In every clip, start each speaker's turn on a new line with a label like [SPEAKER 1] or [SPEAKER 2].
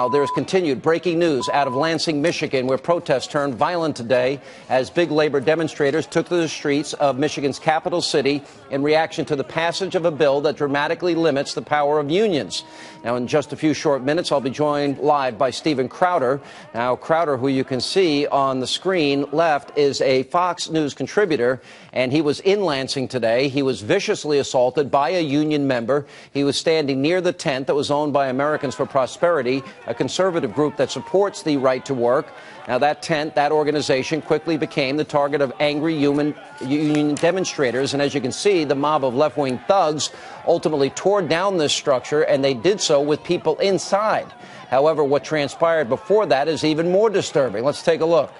[SPEAKER 1] Now, there's continued breaking news out of Lansing, Michigan, where protests turned violent today as big labor demonstrators took to the streets of Michigan's capital city in reaction to the passage of a bill that dramatically limits the power of unions. Now, in just a few short minutes, I'll be joined live by Steven Crowder. Now, Crowder, who you can see on the screen left, is a Fox News contributor, and he was in Lansing today. He was viciously assaulted by a union member. He was standing near the tent that was owned by Americans for Prosperity, a conservative group that supports the right to work. Now, that tent, that organization, quickly became the target of angry union demonstrators. And as you can see, the mob of left-wing thugs ultimately tore down this structure, and they did so with people inside. However, what transpired before that is even more disturbing. Let's take a look.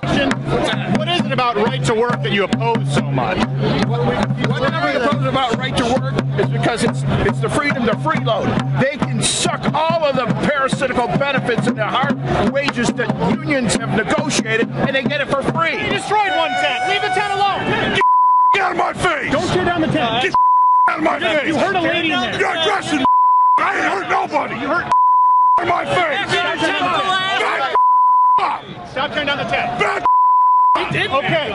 [SPEAKER 2] What is it about right to work that you oppose so much?
[SPEAKER 3] What we oppose about right to work is because it's the freedom to freeload. They can suck all of the parasitical benefits and the hard wages that unions have negotiated, and they get it for free.
[SPEAKER 2] You destroyed one tent. Leave the tent alone.
[SPEAKER 3] Get out of my face!
[SPEAKER 2] Don't tear down the tent.
[SPEAKER 3] Get out of my face!
[SPEAKER 2] You hurt a lady in there.
[SPEAKER 3] You're dressing. I ain't hurt nobody. You hurt in my face.
[SPEAKER 2] Stop tearing down the tent.
[SPEAKER 3] Back
[SPEAKER 2] He did. Okay.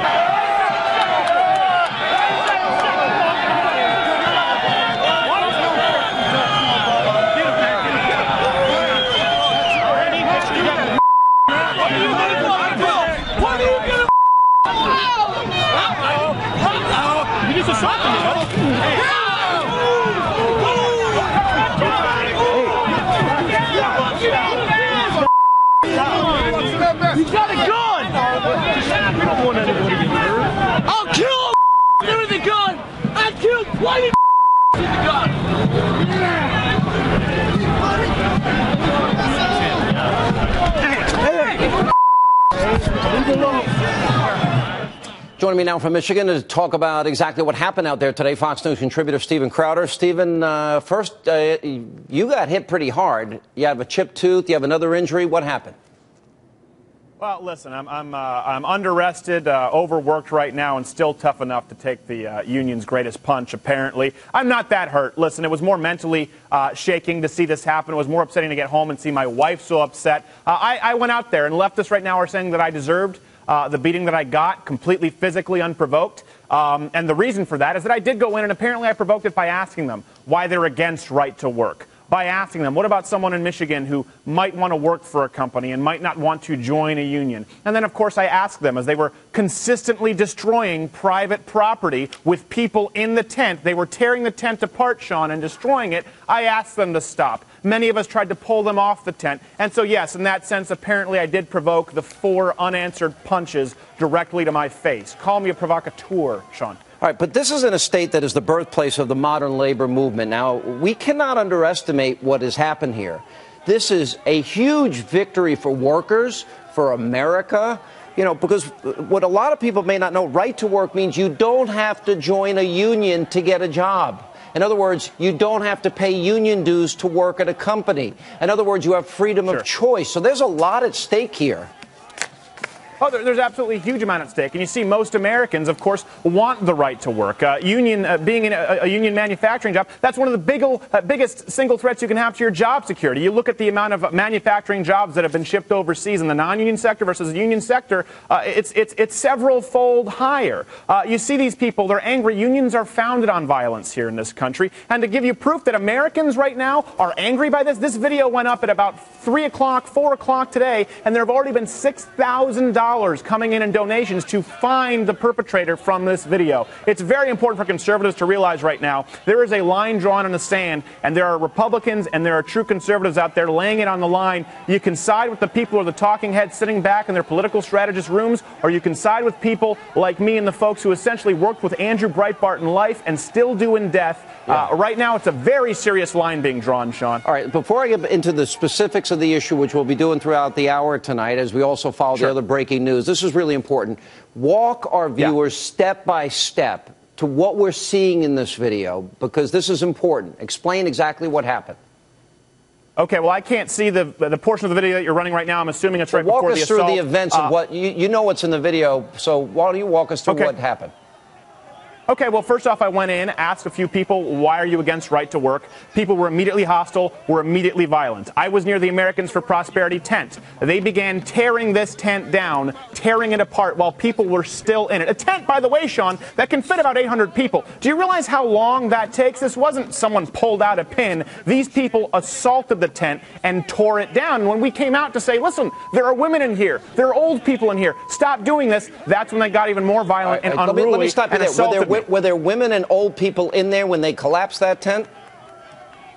[SPEAKER 2] You just assaulted me. He's got a gun! We don't want anybody to get hurt. I'll kill him with the gun! I killed 20 with the gun!
[SPEAKER 1] Joining me now from Michigan to talk about exactly what happened out there today, Fox News contributor Steven Crowder. Steven, first, you got hit pretty hard. You have a chipped tooth. You have another injury. What happened?
[SPEAKER 2] Well, listen, I'm underrested, overworked right now, and still tough enough to take the union's greatest punch, apparently. I'm not that hurt. Listen, it was more mentally shaking to see this happen. It was more upsetting to get home and see my wife so upset. I went out there, and leftists right now are saying that I deserved the beating that I got, completely physically unprovoked. And the reason for that is that I did go in, and apparently I provoked it by asking them why they're against right to work. By asking them, what about someone in Michigan who might want to work for a company and might not want to join a union? And then, of course, I asked them, as they were consistently destroying private property with people in the tent. They were tearing the tent apart, Sean, and destroying it. I asked them to stop. Many of us tried to pull them off the tent. And so, yes, in that sense, apparently I did provoke the 4 unanswered punches directly to my face. Call me a provocateur, Sean.
[SPEAKER 1] All right, but this is in a state that is the birthplace of the modern labor movement. Now, we cannot underestimate what has happened here. This is a huge victory for workers, for America, you know, because what a lot of people may not know, right to work means you don't have to join a union to get a job. In other words, you don't have to pay union dues to work at a company. In other words, you have freedom of choice. So there's a lot at stake here.
[SPEAKER 2] Oh, there's absolutely a huge amount at stake. And you see, most Americans, of course, want the right to work. Being in a union manufacturing job, that's one of the biggest single threats you can have to your job security. You look at the amount of manufacturing jobs that have been shipped overseas in the non-union sector versus the union sector, it's several-fold higher. You see these people, they're angry. Unions are founded on violence here in this country. And to give you proof that Americans right now are angry by this video went up at about 3 o'clock, 4 o'clock today, and there have already been $6,000 coming in donations to find the perpetrator from this video. It's very important for conservatives to realize right now there is a line drawn in the sand, and there are Republicans and there are true conservatives out there laying it on the line. You can side with the people who are the talking heads sitting back in their political strategist rooms, or you can side with people like me and the folks who essentially worked with Andrew Breitbart in life and still do in death. Right now, it's a very serious line being drawn, Sean.
[SPEAKER 1] All right, before I get into the specifics of the issue, which we'll be doing throughout the hour tonight, as we also follow the other breaking news, this is really important. Walk our viewers step by step to what we're seeing in this video, because this is important. Explain exactly what happened.
[SPEAKER 2] Okay, well, I can't see the portion of the video that you're running right now. I'm assuming it's right before the assault.
[SPEAKER 1] Walk us through the events of what you know what's in the video. So why don't you walk us through what happened?
[SPEAKER 2] Okay, well, first off, I went in, asked a few people, why are you against right to work? People were immediately hostile, were immediately violent. I was near the Americans for Prosperity tent. They began tearing this tent down, tearing it apart while people were still in it. A tent, by the way, Sean, that can fit about 800 people. Do you realize how long that takes? This wasn't someone pulled out a pin. These people assaulted the tent and tore it down. And when we came out to say, listen, there are women in here, there are old people in here, stop doing this, that's when they got even more violent and unruly.
[SPEAKER 1] Let me stop you there. Were there women and old people in there when they collapsed that tent?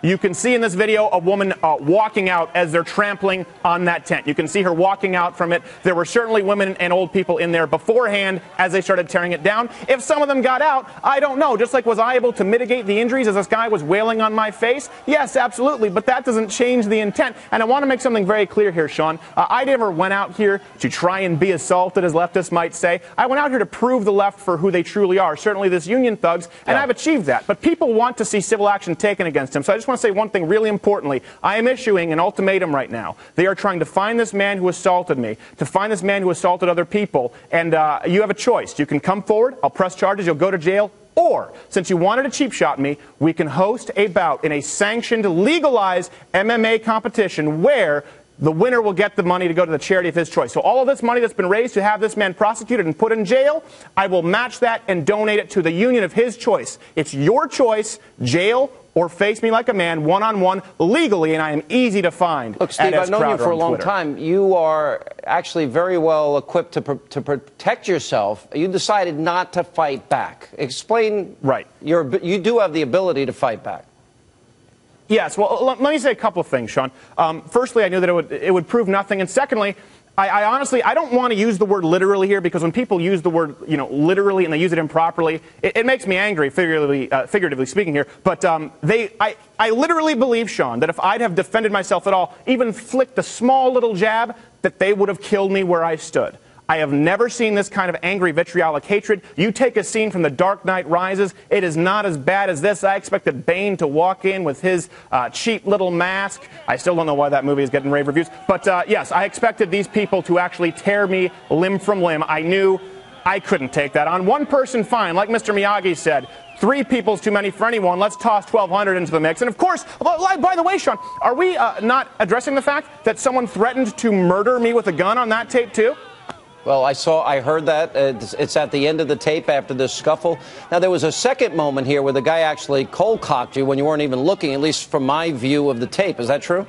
[SPEAKER 2] You can see in this video a woman walking out as they're trampling on that tent. You can see her walking out from it. There were certainly women and old people in there beforehand as they started tearing it down. If some of them got out, I don't know. Just like, was I able to mitigate the injuries as this guy was wailing on my face? Yes, absolutely. But that doesn't change the intent. And I want to make something very clear here, Sean. I never went out here to try and be assaulted, as leftists might say. I went out here to prove the left for who they truly are. Certainly this union thugs, and I've achieved that. But people want to see civil action taken against him. So I just want to say one thing really importantly. I am issuing an ultimatum right now. They are trying to find this man who assaulted me, to find this man who assaulted other people, and you have a choice. You can come forward, I'll press charges, you'll go to jail, or, since you wanted to cheap shot me, we can host a bout in a sanctioned, legalized MMA competition where the winner will get the money to go to the charity of his choice. So all of this money that's been raised to have this man prosecuted and put in jail, I will match that and donate it to the union of his choice. It's your choice, jail or face me like a man, one-on-one, legally, and I am easy to find.
[SPEAKER 1] Look, Steve, I've known you for a long time. You are actually very well equipped to protect yourself. You decided not to fight back. Explain. Right. You do have the ability to fight back.
[SPEAKER 2] Yes, well, let me say a couple of things, Sean. Firstly, I knew that it would prove nothing, and secondly, I honestly, I don't want to use the word literally here, because when people use the word, literally, and they use it improperly, it makes me angry, figuratively speaking here. But I literally believe, Sean, that if I'd have defended myself at all, even flicked a small little jab, that they would have killed me where I stood. I have never seen this kind of angry, vitriolic hatred. You take a scene from The Dark Knight Rises, it is not as bad as this. I expected Bane to walk in with his cheap little mask. I still don't know why that movie is getting rave reviews. But yes, I expected these people to actually tear me limb from limb. I knew I couldn't take that on. One person, fine. Like Mr. Miyagi said, 3 people's too many for anyone. Let's toss 1,200 into the mix. And of course, by the way, Sean, are we not addressing the fact that someone threatened to murder me with a gun on that tape too?
[SPEAKER 1] Well, I heard that. It's at the end of the tape after this scuffle. Now, there was a second moment here where the guy actually cold-cocked you when you weren't even looking, at least from my view of the tape. Is that true?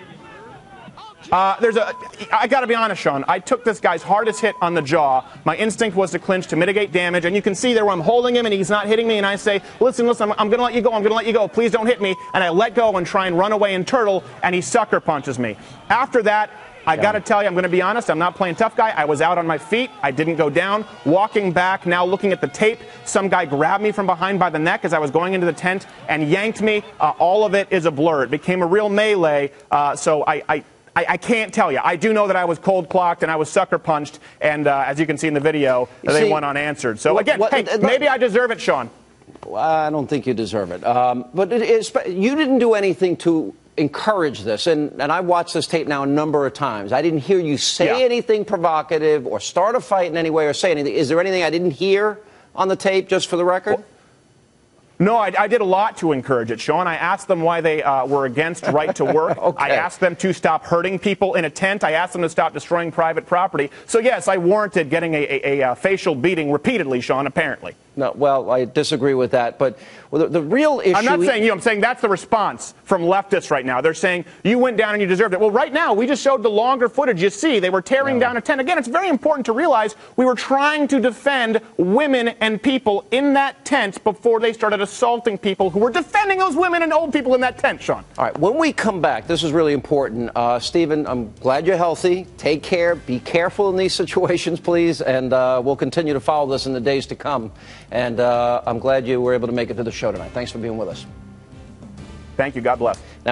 [SPEAKER 1] I got to be honest, Sean. I took this guy's hardest hit on the jaw. My instinct was to clinch to mitigate damage, and you can see there where I'm holding him and he's not hitting me, and I say, listen, I'm going to let you go. I'm going to let you go. Please don't hit me. And I let go and try and run away and turtle, and he sucker punches me. After that, I got to tell you, I'm going to be honest, I'm not playing tough guy. I was out on my feet. I didn't go down. Walking back, now looking at the tape, some guy grabbed me from behind by the neck as I was going into the tent and yanked me. All of it is a blur. It became a real melee, so I can't tell you. I do know that I was cold-clocked and I was sucker-punched, and as you can see in the video, they went unanswered. So again, maybe I deserve it, Sean. I don't think you deserve it. But you didn't do anything to encourage this, and I watched this tape now a number of times. I didn't hear you say anything provocative or start a fight in any way or say anything. Is there anything I didn't hear on the tape, just for the record?
[SPEAKER 2] No, I did a lot to encourage it, Sean. I asked them why they were against right to work. I asked them to stop hurting people in a tent. I asked them to stop destroying private property. So, yes, I warranted getting a facial beating repeatedly, Sean, apparently. No, well, I disagree with that. But the real issue... I'm not saying you. I'm saying that's the response from leftists right now. They're saying you went down and you deserved it. Well, right now, we just showed the longer footage. You see, they were tearing down a tent. Again, it's very important to realize we were trying to defend women and people in that tent before they started assaulting people who were defending those women and old people in that tent, Sean. All right, when we come back, this is really important. Stephen, I'm glad you're healthy. Take care. Be careful in these situations, please. And we'll continue to follow this in the days to come. And I'm glad you were able to make it to the show tonight. Thanks for being with us. Thank you. God bless. Now,